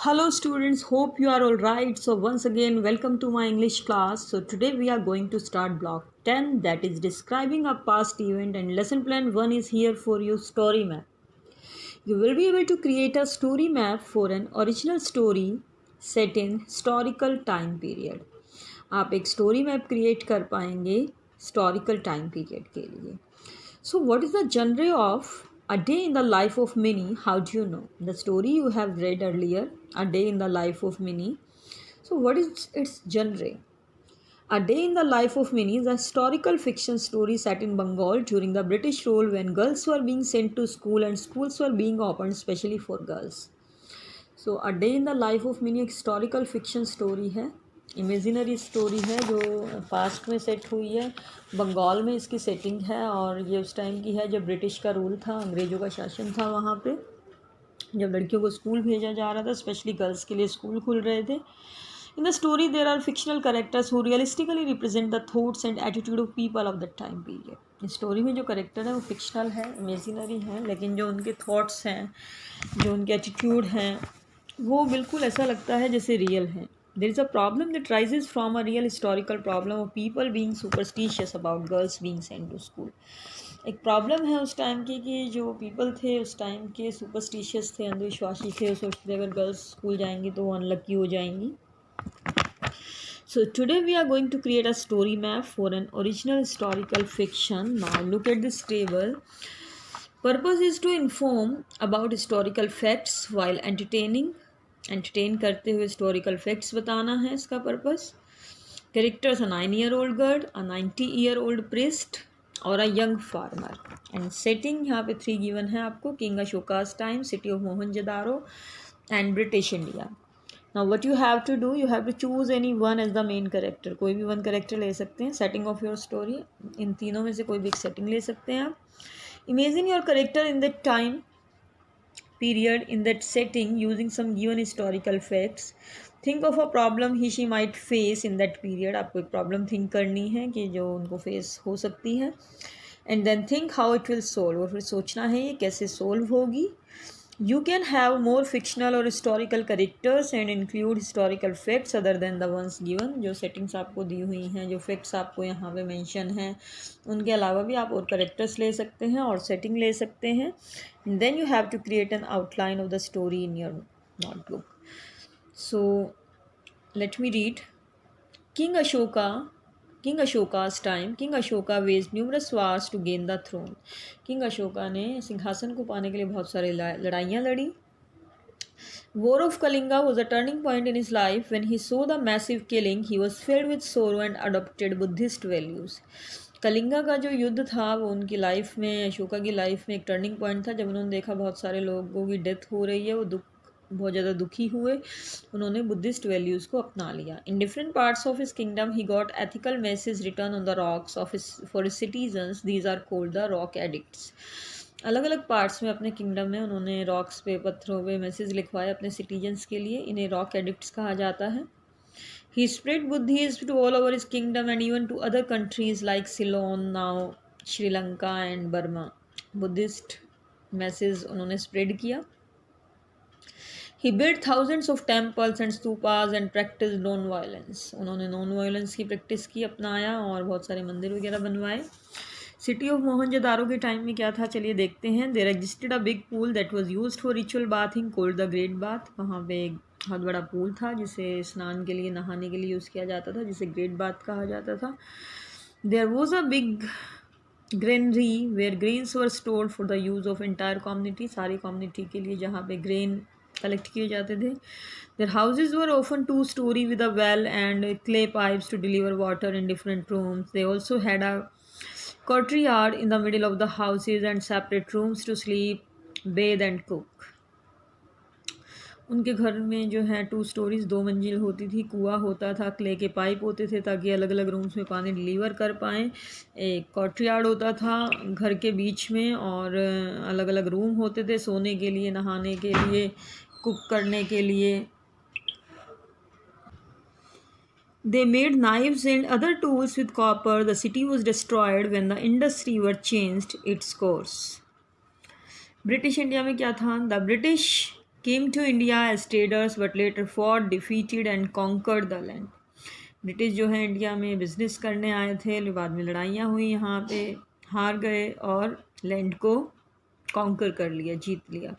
Hello students, hope you are all right. So once again, welcome to my English class. So today we are going to start block 10, that is describing a past event, and lesson plan 1 is here for you, story map. You will be able to create a story map for an original story set in historical time period. आप एक story map create कर पाएंगे historical time period के लिए. So, what is the genre of A Day in the Life of Minnie? How do you know? The story you have read earlier, A Day in the Life of Minnie. So, what is its genre? A Day in the Life of Minnie is a historical fiction story set in Bengal during the British rule when girls were being sent to school and schools were being opened specially for girls. So, A Day in the Life of Minnie एक historical fiction story है, imaginary story है जो past में set हुई है. बंगाल में इसकी setting है और ये उस टाइम की है जब ब्रिटिश का रूल था, अंग्रेज़ों का शासन था वहाँ पे, जब लड़कियों को स्कूल भेजा जा रहा था, स्पेशली गर्ल्स के लिए स्कूल खुल रहे थे. In the story there are fictional characters who realistically represent the thoughts and attitude of people of the time period. इस स्टोरी में जो करेक्टर है वो फिक्शनल है, इमेजिनरी है, लेकिन जो उनके थॉट्स हैं, जो उनके एटीट्यूड हैं, वो बिल्कुल ऐसा लगता है जैसे रियल है. There is a problem that rises from a real historical problem of people being superstitious about girls being sent to school. एक प्रॉब्लम है उस टाइम की कि जो पीपल थे उस टाइम के सुपरस्टिशियस थे, अंधविश्वासी थे, सोचते थे अगर गर्ल्स स्कूल जाएंगी तो वो अनलकी हो जाएंगी. So today we are going to create a story map for an original historical fiction. Now look at this table. Purpose is to inform about historical facts while entertaining. Entertain करते हुए historical facts बताना है इसका purpose. Characters a 9-year-old girl, a 90-year-old priest और a young farmer. And setting यहाँ पे 3 given है आपको. King Ashoka's time, city of Mohenjodaro and British India. Now what you have to do, you have to choose any one as the main character. कोई भी one character ले सकते हैं. Setting of your story, इन तीनों में से कोई भी एक सेटिंग ले सकते हैं आप. Imagine your character in that time period in that setting using some given historical facts. Think of a problem he she might face in that period. आपको एक प्रॉब्लम थिंक करनी है कि जो उनको फेस हो सकती है. And then think how it will solve, और फिर सोचना है ये कैसे सोल्व होगी. You can have more fictional or historical characters and include historical facts other than the ones given. जो settings आपको दी हुई हैं, जो facts आपको यहाँ पे mention हैं, उनके अलावा भी आप और characters ले सकते हैं और setting ले सकते हैं. And then you have to create an outline of the story in your notebook. So let me read. King Ashoka's time, King Ashoka waged numerous wars to gain the throne. King Ashoka ने सिंहासन को पाने के लिए बहुत सारी लड़ाइयाँ लड़ी. War of Kalinga was a turning point in his life. When he saw the massive killing, he was filled with sorrow and adopted Buddhist values. Kalinga का जो युद्ध था वो उनकी लाइफ में, अशोका की लाइफ में एक टर्निंग पॉइंट था. जब उन्होंने देखा बहुत सारे लोगों की डेथ हो रही है, वो बहुत ज़्यादा दुखी हुए. उन्होंने बुद्धिस्ट वैल्यूज़ को अपना लिया. In different parts of his kingdom he got ethical message return on the rocks of his for his citizens. These are called the rock edicts. अलग अलग पार्ट्स में अपने किंगडम में उन्होंने रॉक्स पे, पत्थरों पे मैसेज लिखवाए अपने सिटीजन्स के लिए. इन्हें रॉक एडिक्ट्स कहा जाता है. He spread Buddhism to all over his kingdom and even to other countries like Ceylon, now Sri Lanka and Burma. Buddhist message उन्होंने spread किया. He built thousands of temples and stupas and practiced non-violence. उन्होंने non-violence की practice की, अपनाया और बहुत सारे मंदिर वगैरह बनवाए. सिटी ऑफ मोहनजोदारो के टाइम में क्या था, चलिए देखते हैं. There existed a big pool that was used for ritual bathing called the great bath. वहाँ पे एक बहुत बड़ा पूल था जिसे स्नान के लिए, नहाने के लिए यूज़ किया जाता था, जिसे ग्रेट बाथ कहा जाता था. There was a big granary where grains were stored for the use of entire community. सारी कम्युनिटी के लिए जहाँ पे ग्रेन कलेक्ट किए जाते थे. Their houses were often 2-story with a well and clay pipes to deliver water in different rooms. They also had a courtyard in the middle of the houses and separate rooms to sleep, bathe and cook. उनके घर में जो है 2 stories, 2 मंजिल होती थी. कुआं होता था, क्ले के पाइप होते थे ताकि अलग अलग रूम्स में पानी डिलीवर कर पाएँ. एक कॉर्टयार्ड होता था घर के बीच में और अलग अलग रूम होते थे सोने के लिए, नहाने के लिए, कुक करने के लिए. They made knives and other tools with copper. The city was destroyed when the Indus River changed its course. British India में क्या था, the British came to India as traders but later fought, defeated and conquered the land. British जो है India में business करने आए थे, बाद में लड़ाइयाँ हुई, यहाँ पे हार गए और लैंड को कॉन्कर कर लिया, जीत लिया.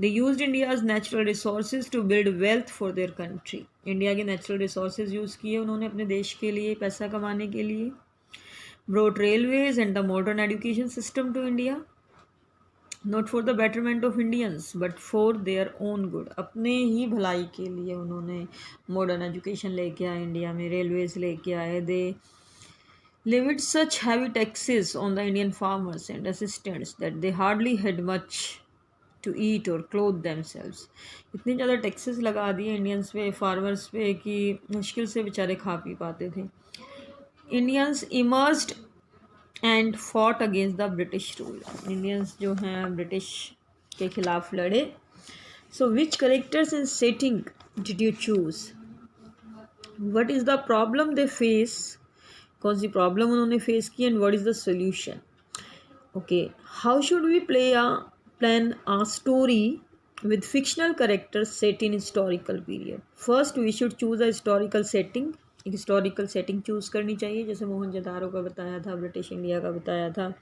They use India's natural resources to build wealth for their country. India के नेचुरल रिसोर्सेज यूज़ किए उन्होंने अपने देश के लिए, पैसा कमाने के लिए. Brought railways and the modern education system to India, not for the betterment of Indians but for their own good. अपने ही भलाई के लिए उन्होंने मॉडर्न एजुकेशन लेके आए, इंडिया में रेलवेज लेके आए. दे levied such heavy taxes on the Indian farmers and assistants that they hardly had much to eat or clothe themselves. इतने ज़्यादा टैक्सेस लगा दिए इंडियंस पे, फार्मर्स पे, कि मुश्किल से बेचारे खा पी पाते थे. Indians emerged and fought against the British rule. Indians जो हैं ब्रिटिश के खिलाफ लड़े. So which characters in setting did you choose? What is the problem they face? कौन सी प्रॉब्लम उन्होंने फेस की, and what is the solution? Okay, how should we plan a story with fictional characters set in historical period? First we should choose a historical setting. एक historical setting choose करनी चाहिए, जैसे मोहनजोदारो का बताया था, British India का बताया था,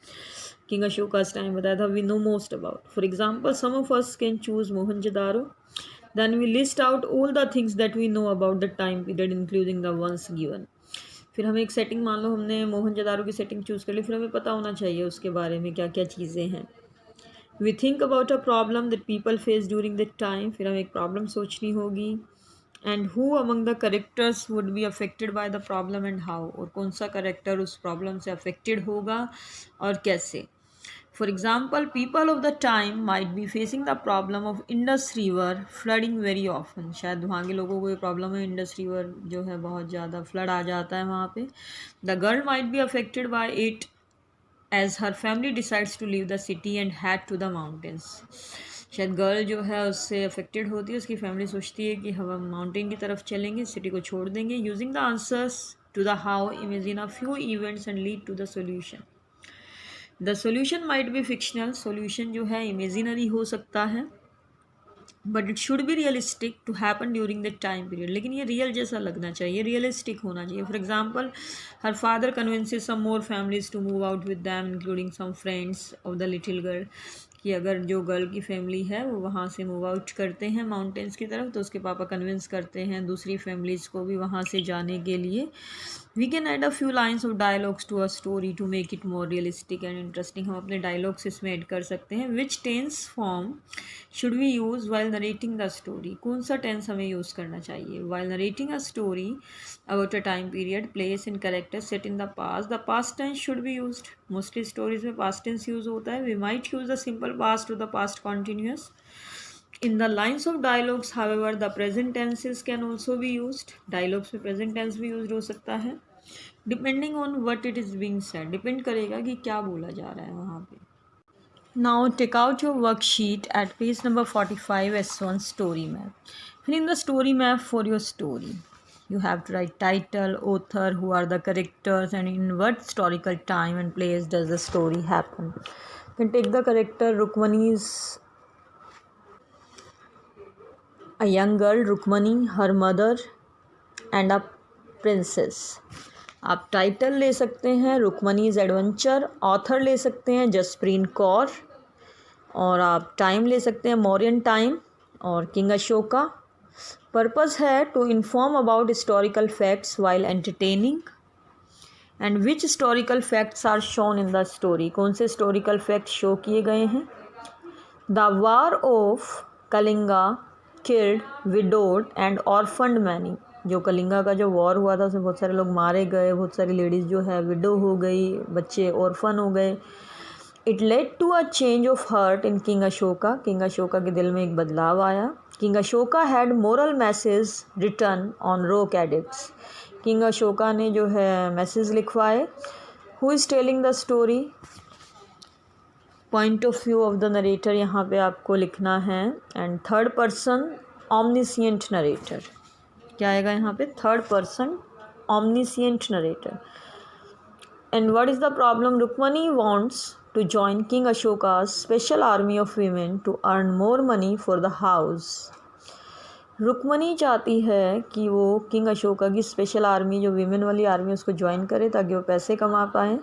किंग अशोका's टाइम बताया था. We know most about. For example, some of us can choose Mohenjodaro. Then we list out all the things that we know about the time period including the ones given. फिर हमें एक setting, मान लो हमने मोहनजोदारो की setting choose कर ली, फिर हमें पता होना चाहिए उसके बारे में क्या क्या चीज़ें हैं. We think about a problem that people face during that time. फिर हमें एक प्रॉब्लम सोचनी होगी. And who among the characters would be affected by the problem and how. और कौन सा करेक्टर उस प्रॉब्लम से अफेक्टेड होगा और कैसे. For example, people of the time might be facing the problem of Indus River flooding very often. शायद वहाँ के लोगों को ये प्रॉब्लम है, इंडस रिवर जो है बहुत ज़्यादा फ्लड आ जाता है वहाँ पे. The girl might be affected by it as her family decides to leave the city and head to the mountains. शायद गर्ल जो है उससे अफेक्टेड होती है, उसकी फैमिली सोचती है कि हम माउंटेन की तरफ चलेंगे, सिटी को छोड़ देंगे. Using the answers to the how, imagine a few events and lead to the solution. The solution might be fictional. Solution जो है इमेजिनरी हो सकता है, but it should be realistic to happen during the time period. लेकिन ये real जैसा लगना चाहिए, रियलिस्टिक होना चाहिए. For example, her father convinces some more families to move out with them including some friends of the little girl. कि अगर जो गर्ल की फैमिली है वो वहाँ से मूव आउट करते हैं माउंटेन्स की तरफ, तो उसके पापा कन्विंस करते हैं दूसरी फैमिलीज़ को भी वहाँ से जाने के लिए. We can add a few lines of dialogues to a story to make it more realistic and interesting. हम अपने डायलॉग्स इसमें ऐड कर सकते हैं. Which tense form should we use while narrating the story? कौन सा टेंस हमें use करना चाहिए while narrating a story about a time period, place in character set in the past? The past tense should be used. Mostly stories में past tense use होता है. We might use the simple past to the past continuous. In the lines of dialogues, however, the present tenses can also be used. Dialogues में present tense भी used हो सकता है. Depending on what it is being said, depend करेगा कि क्या बोला जा रहा है वहाँ पे. Now take out your worksheet at page number 45, S1 story map. Fill in the story map for your story. You have to write title, author, who are the characters, and in what historical time and place does the story happen. Then take the character Rukmani's a young girl, Rukmani, her mother and a princess. आप title ले सकते हैं Rukmini's adventure, author ले सकते हैं जसप्रीन कौर, और आप time ले सकते हैं मौर्यन टाइम और किंग अशोका. पर्पस है to inform about historical facts while entertaining. And which historical facts are shown in the story? कौन से हिस्टोरिकल फैक्ट्स शो किए गए हैं? The war of Kalinga killed, widowed and orphaned many. जो कलिंगा का जो वॉर हुआ था उसमें बहुत सारे लोग मारे गए, बहुत सारी लेडीज़ जो है विडो हो गई, बच्चे ऑर्फन हो गए. It led to a change of heart in king Ashoka. King Ashoka के दिल में एक बदलाव आया. King Ashoka had moral message return on rock edicts. King Ashoka ने जो है मैसेज लिखवाए. Who is telling the story? Point of view of the narrator यहाँ पे आपको लिखना है. And third person omniscient narrator. क्या आएगा यहाँ पे? Third person omniscient narrator. And what is the problem? Rukmani wants to join King Ashoka's special army of women to earn more money for the house. Rukmani चाहती है कि वो किंग अशोका की special army, जो विमेन वाली आर्मी, उसको ज्वाइन करे ताकि वो पैसे कमा पाएँ.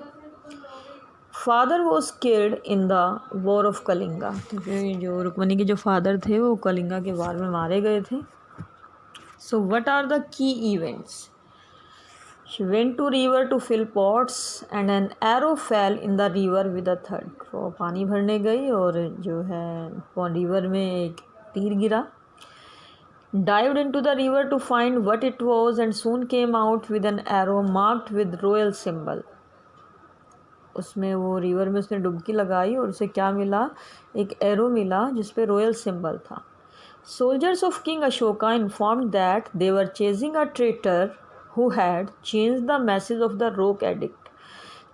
Father was killed in the war of Kalinga, क्योंकि जो रुक्मणी के जो फादर थे वो कलिंगा के वार में मारे गए थे. So what are the key events? She went to river to fill pots and an arrow fell in the river with a थर्ड. वो पानी भरने गई और जो है वो रिवर में एक तीर गिरा. Dived into the river to find what it was and soon came out with an arrow marked with royal symbol. उसमें वो रिवर में उसने डुबकी लगाई और उसे क्या मिला? एक एरो मिला जिस पे रॉयल सिंबल था. Soldiers of king Ashoka informed that they were chasing a traitor who had change the message of the रोक एडिक्ट.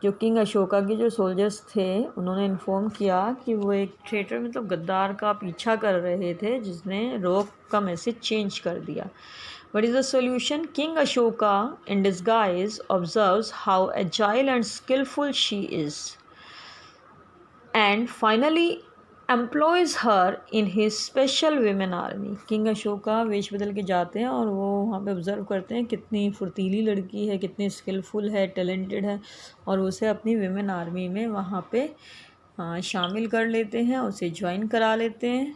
जो किंग अशोका के जो सोल्जर्स थे उन्होंने इन्फॉर्म किया कि वो एक ट्रेटर मतलब गद्दार का पीछा कर रहे थे जिसने रोक का मैसेज चेंज कर दिया. What is the solution? King Ashoka in disguise observes how agile and skillful she is and finally employs her in his special women army. King Ashoka वेश बदल के जाते हैं और वो वहाँ पे ऑब्ज़र्व करते हैं कितनी फुर्तीली लड़की है, कितनी स्किलफुल है, टैलेंटेड है, और उसे अपनी विमेन आर्मी में वहाँ पे शामिल कर लेते हैं, उसे ज्वाइन करा लेते हैं.